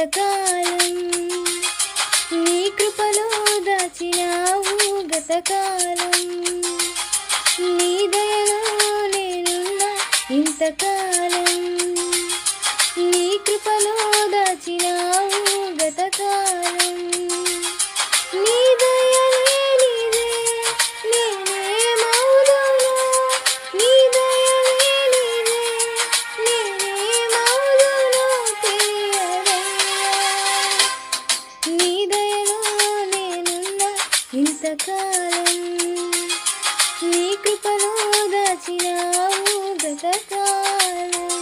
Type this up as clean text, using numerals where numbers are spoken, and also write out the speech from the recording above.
ఇంతకాలం నీ కృపలో దాచినావు గతకాలం నీ దయలో నేనున్నా ఇంతకాలం నీ కృపలో దాచినావు గతకాలం నీ దయలే నీదే నేనేమవుదును నీ దయలే నీదే నేనేమవుదును తెలియదయ్యా నీ దయలో నేనున్నా ఇంతకాలం నీ కృపలో దాచినావు గతకాలం